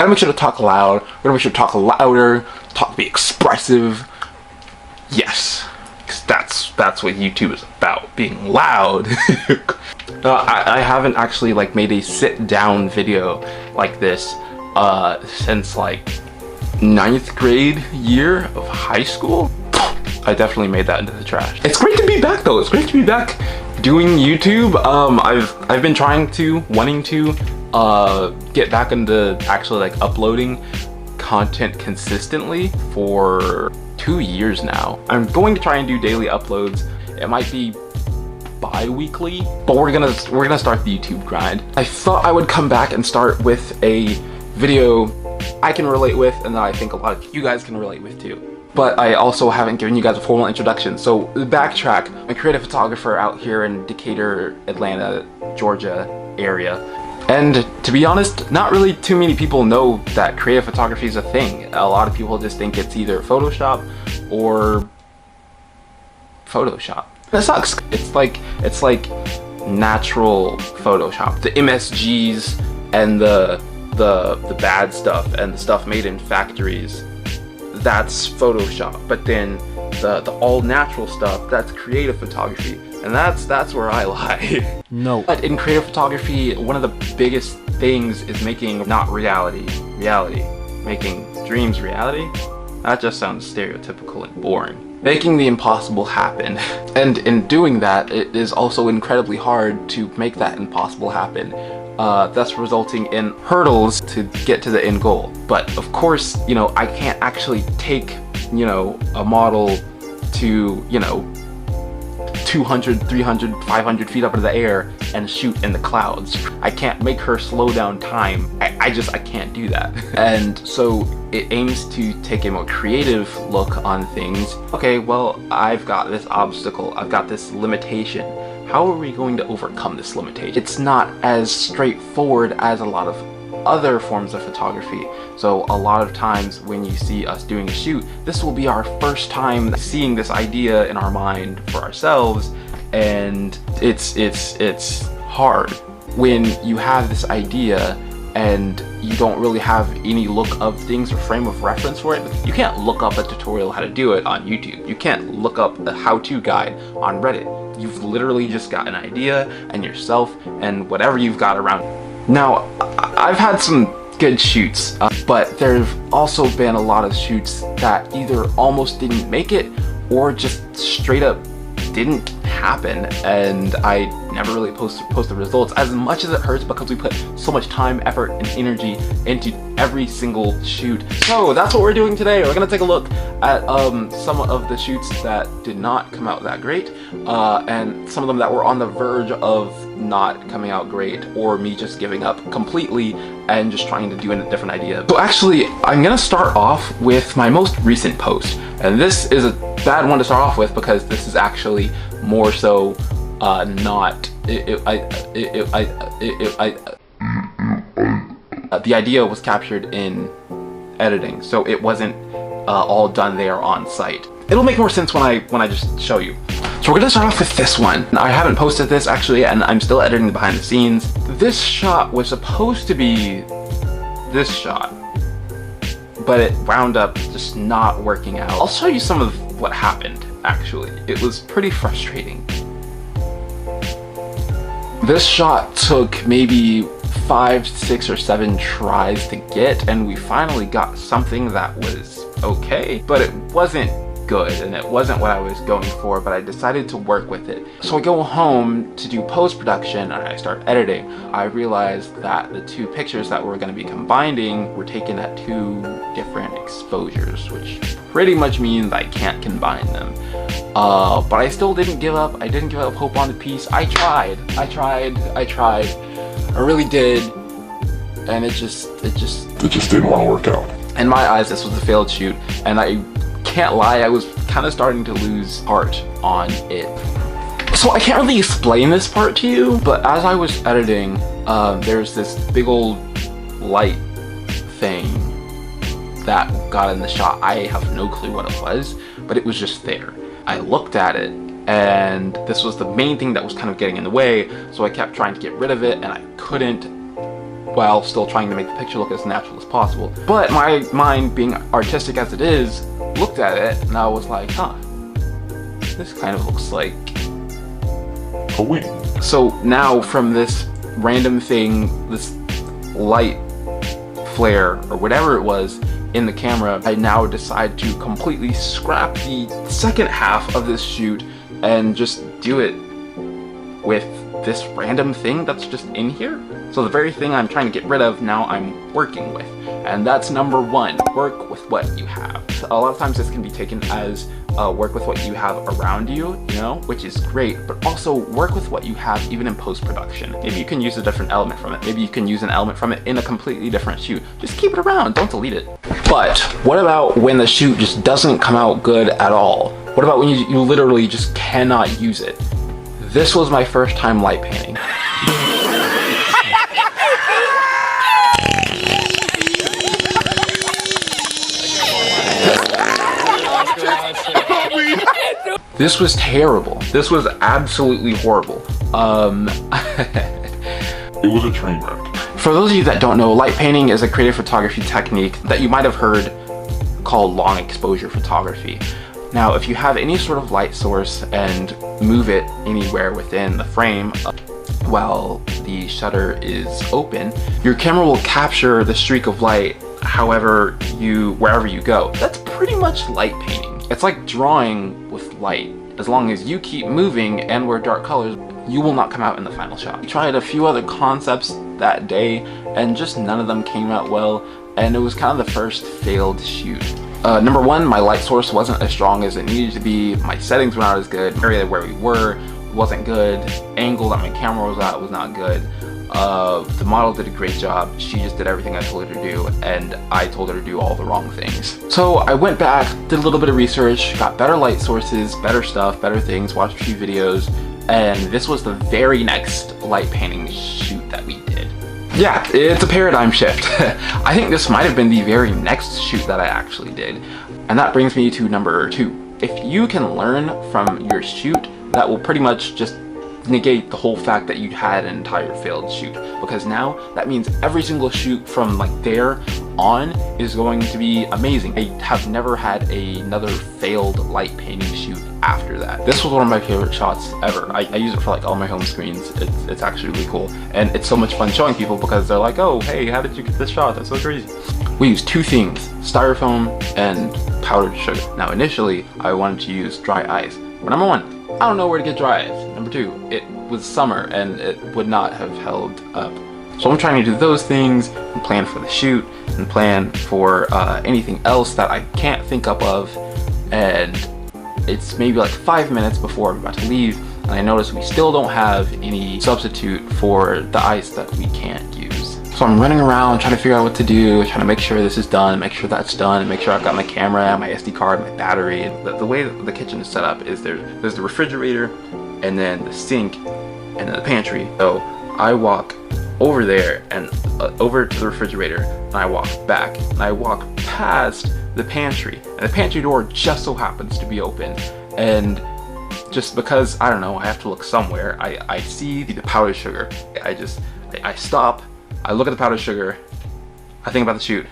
Gotta make sure to talk loud. We're gonna make sure to talk louder, be expressive. Yes, because that's what YouTube is about, being loud. I haven't actually like made a sit-down video like this since like 9th grade year of high school. I definitely made that into the trash. It's great to be back though. It's great to be back doing YouTube. I've been wanting to get back into actually like uploading content consistently for 2 years now. I'm going to try and do daily uploads. It might be bi-weekly, but we're gonna start the YouTube grind. I thought I would come back and start with a video I can relate with and that I think a lot of you guys can relate with too. But I also haven't given you guys a formal introduction, so backtrack. I'm a creative photographer out here in Decatur, Atlanta, Georgia area. And to be honest, not really too many people know that creative photography is a thing. A lot of people just think it's either Photoshop or Photoshop. That sucks. It's like natural Photoshop. The MSGs and the bad stuff and the stuff made in factories, that's Photoshop. But then the all natural stuff, that's creative photography. And that's where I lie. No. But in creative photography, one of the biggest things is making not reality. Making dreams reality. That just sounds stereotypical and boring. Making the impossible happen. And in doing that, it is also incredibly hard to make that impossible happen. Thus resulting in hurdles to get to the end goal. But of course, you know, I can't actually take, you know, a model to, you know, 200, 300, 500 feet up into the air and shoot in the clouds. I can't make her slow down time. I can't do that. And so it aims to take a more creative look on things. Okay, well, I've got this obstacle, I've got this limitation. How are we going to overcome this limitation? It's not as straightforward as a lot of other forms of photography. So a lot of times when you see us doing a shoot, this will be our first time seeing this idea in our mind for ourselves, and it's hard when you have this idea and you don't really have any look of things or frame of reference for it. You can't look up a tutorial how to do it on YouTube. You can't look up a how-to guide on Reddit. You've literally just got an idea and yourself and whatever you've got around. Now, I've had some good shoots, but there have also been a lot of shoots that either almost didn't make it or just straight up didn't happen, and I never really post the results, as much as it hurts because we put so much time, effort, and energy into every single shoot. So that's what we're doing today. We're gonna take a look at some of the shoots that did not come out that great, and some of them that were on the verge of not coming out great, or me just giving up completely and just trying to do a different idea. So actually, I'm gonna start off with my most recent post, and this is a bad one to start off with because this is actually more so the idea was captured in editing, so it wasn't all done there on site. It'll make more sense when I just show you. So we're gonna start off with this one. I haven't posted this actually, and I'm still editing the behind the scenes. This shot was supposed to be this shot, but it wound up just not working out. I'll show you some of what happened, actually. It was pretty frustrating. This shot took maybe 5, 6, or 7 tries to get, and we finally got something that was okay, but it wasn't good, and it wasn't what I was going for, but I decided to work with it. So I go home to do post-production and I start editing. I realized that the 2 pictures that we're going to be combining were taken at 2 different exposures, which pretty much means I can't combine them. But I still didn't give up. I didn't give up hope on the piece. I tried. I really did, and it just didn't want to work out. In my eyes, this was a failed shoot, and I can't lie, I was kind of starting to lose heart on it. So I can't really explain this part to you, but as I was editing, there's this big old light thing that got in the shot. I have no clue what it was, but it was just there. I looked at it, and this was the main thing that was kind of getting in the way, so I kept trying to get rid of it, and I couldn't. while still trying to make the picture look as natural as possible. But my mind, being artistic as it is, looked at it and I was like, huh, this kind of looks like a wing. So now from this random thing, this light flare or whatever it was in the camera, I now decide to completely scrap the second half of this shoot and just do it with this random thing that's just in here. So the very thing I'm trying to get rid of, now I'm working with. And that's number one, work with what you have. A lot of times this can be taken as work with what you have around you, which is great, but also work with what you have even in post-production. Maybe you can use a different element from it. Maybe you can use an element from it in a completely different shoot. Just keep it around, don't delete it. But what about when the shoot just doesn't come out good at all? What about when you literally just cannot use it? This was my first time light painting. This was terrible. This was absolutely horrible. It was a train wreck. For those of you that don't know, light painting is a creative photography technique that you might have heard called long exposure photography. Now, if you have any sort of light source and move it anywhere within the frame while the shutter is open, your camera will capture the streak of light wherever you go. That's pretty much light painting. It's like drawing with light. As long as you keep moving and wear dark colors, you will not come out in the final shot. I tried a few other concepts that day and just none of them came out well, and it was kind of the first failed shoot. Number one, my light source wasn't as strong as it needed to be. My settings were not as good. The area where we were wasn't good. Angle that my camera was at was not good. The model did a great job. She just did everything I told her to do, and I told her to do all the wrong things. So I went back, did a little bit of research, got better light sources, better stuff, better things, watched a few videos, and this was the very next light painting shoot that we did. Yeah, it's a paradigm shift. I think this might have been the very next shoot that I actually did. And that brings me to number two. If you can learn from your shoot, that will pretty much just negate the whole fact that you had an entire failed shoot, because now that means every single shoot from like there on is going to be amazing. I have never had another failed light painting shoot after that. This was one of my favorite shots ever. I use it for like all my home screens. It's actually really cool, and it's so much fun showing people because they're like, oh hey, how did you get this shot? That's so crazy. We used two things, styrofoam and powdered sugar. Now initially I wanted to use dry ice, but number one, I don't know where to get dry ice. Number two, it was summer and it would not have held up. So I'm trying to do those things and plan for the shoot and plan for anything else that I can't think up of. And it's maybe like 5 minutes before I'm about to leave, and I notice we still don't have any substitute for the ice that we can't use. So I'm running around trying to figure out what to do, trying to make sure this is done, make sure that's done, and make sure I've got my camera, my SD card, my battery. The way that the kitchen is set up is there's the refrigerator, and then the sink, and then the pantry. So I walk over there and over to the refrigerator, and I walk back, and I walk past the pantry, and the pantry door just so happens to be open. And just because, I don't know, I have to look somewhere, I see the powdered sugar. I stop, I look at the powdered sugar, I think about the shoot.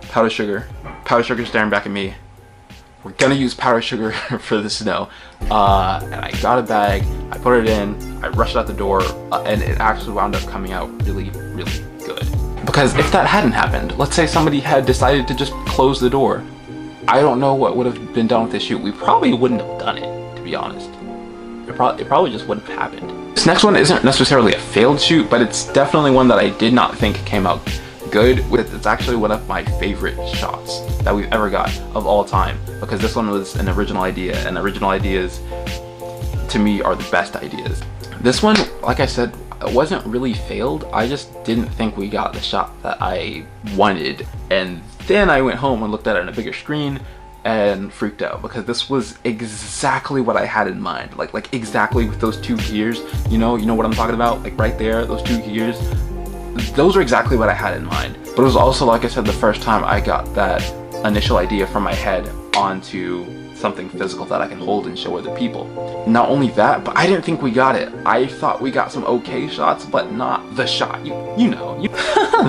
Powdered sugar staring back at me. We're gonna use powdered sugar for the snow. And I got a bag, I put it in, I rushed out the door, and it actually wound up coming out really, really good. Because if that hadn't happened, let's say somebody had decided to just close the door, I don't know what would have been done with this shoot. We probably wouldn't have done it, to be honest. It probably just wouldn't have happened. This next one isn't necessarily a failed shoot, but it's definitely one that I did not think came out good. It's actually one of my favorite shots that we've ever got of all time, because this one was an original idea, and original ideas to me are the best ideas. This one, like I said, it wasn't really failed. I just didn't think we got the shot that I wanted, and then I went home and looked at it on a bigger screen and freaked out, because this was exactly what I had in mind. Like exactly with those two gears, you know what I'm talking about, like right there, those two gears. Those are exactly what I had in mind. But it was also, like I said, the first time I got that initial idea from my head onto something physical that I can hold and show other people. Not only that, but I didn't think we got it. I thought we got some okay shots, but not the shot. You know.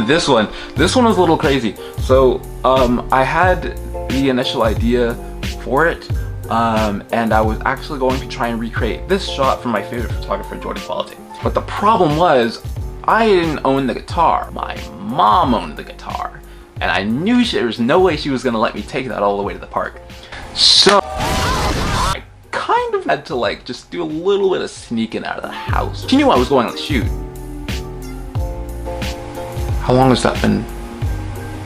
This one was a little crazy. So I had the initial idea for it, and I was actually going to try and recreate this shot from my favorite photographer, Jordan Quality. But the problem was, I didn't own the guitar. My mom owned the guitar, and I knew there was no way she was gonna let me take that all the way to the park. So I kind of had to like just do a little bit of sneaking out of the house. She knew I was going on the shoot. How long has that been?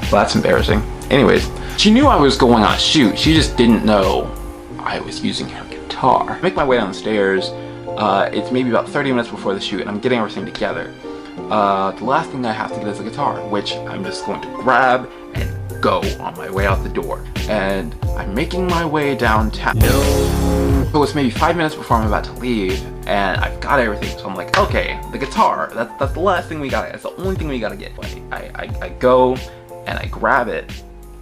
Well, that's embarrassing. Anyways, she knew I was going on a shoot. She just didn't know I was using her guitar. I make my way down the stairs. It's maybe about 30 minutes before the shoot, and I'm getting everything together. The last thing I have to get is a guitar, which I'm just going to grab and go on my way out the door. And I'm making my way downtown. So it's maybe 5 minutes before I'm about to leave, and I've got everything. So I'm like, okay, the guitar, that's the last thing we gotta get. That's the only thing we gotta get. I go and I grab it,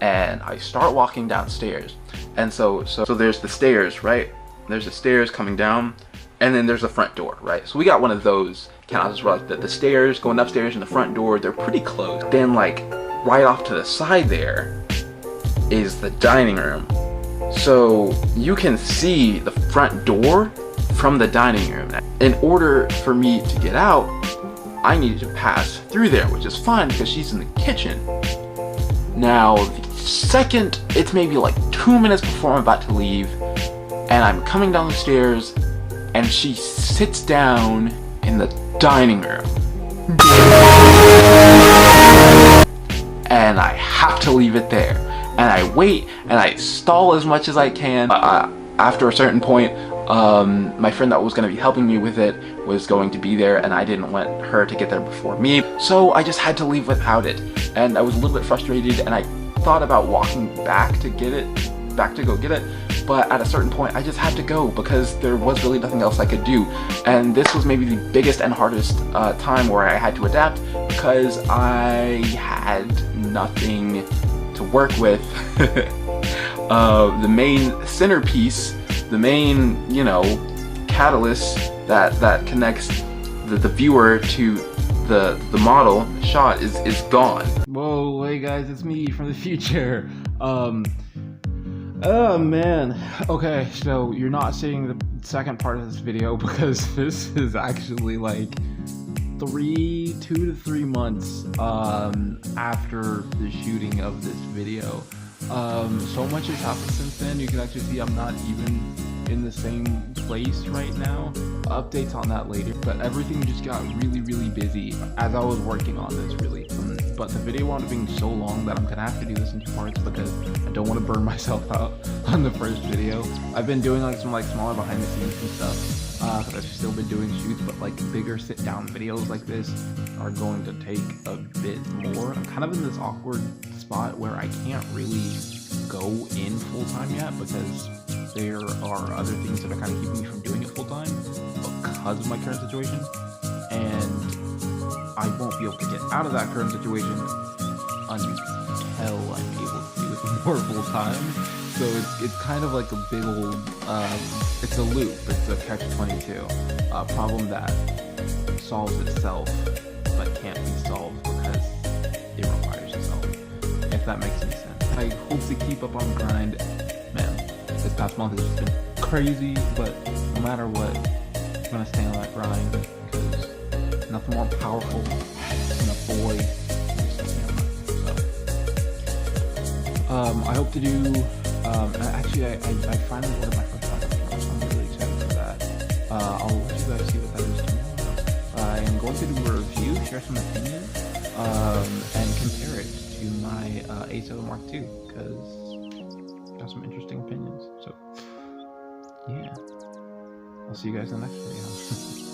and I start walking downstairs. And so there's the stairs, right? There's the stairs coming down, and then there's the front door, right? So we got one of those houses where like the stairs going upstairs and the front door, they're pretty close. Then like right off to the side there is the dining room. So you can see the front door from the dining room. In order for me to get out, I needed to pass through there, which is fine because she's in the kitchen. Now, the second, it's maybe like 2 minutes before I'm about to leave, and I'm coming down the stairs, and she sits down in the dining room. And I have to leave it there. And I wait, and I stall as much as I can. After a certain point, my friend that was going to be helping me with it was going to be there, and I didn't want her to get there before me. So I just had to leave without it. And I was a little bit frustrated, and I thought about walking back to go get it. But at a certain point, I just had to go because there was really nothing else I could do. And this was maybe the biggest and hardest time where I had to adapt because I had nothing to work with. The main centerpiece, the main, you know, catalyst that connects the viewer to the model, the shot is gone. Whoa, hey guys, it's me from the future. Oh man. Okay, so you're not seeing the second part of this video because this is actually like 2 to 3 months after the shooting of this video. So much has happened since then. You can actually see I'm not even in the same place right now. Updates on that later, but everything just got really busy as I was working on this really. But the video wound up being so long that I'm gonna have to do this in 2 parts because I don't want to burn myself out on the first video. I've been doing like some smaller behind the scenes and stuff because I've still been doing shoots, but like bigger sit down videos like this are going to take a bit more. I'm kind of in this awkward spot where I can't really go in full time yet because there are other things that are kind of keeping me from doing it full time because of my current situation, and I won't be able to get out of that current situation until I'm able to do it more full time. So it's kind of like a big old it's a loop. It's a catch-22 problem that solves itself but can't be solved because it requires itself, if that makes any sense. I hope to keep up on the grind. Man, this past month has just been crazy, but no matter what, I'm gonna stay on that grind because nothing more powerful than a boy. So, I hope to do. Actually, I finally ordered my first product, so I'm really excited for that. I'll let you guys see what that is tomorrow. I am going to do a review, share some opinions, and compare it to my A7 Mark II because I got some interesting opinions. So, yeah, I'll see you guys in the next video.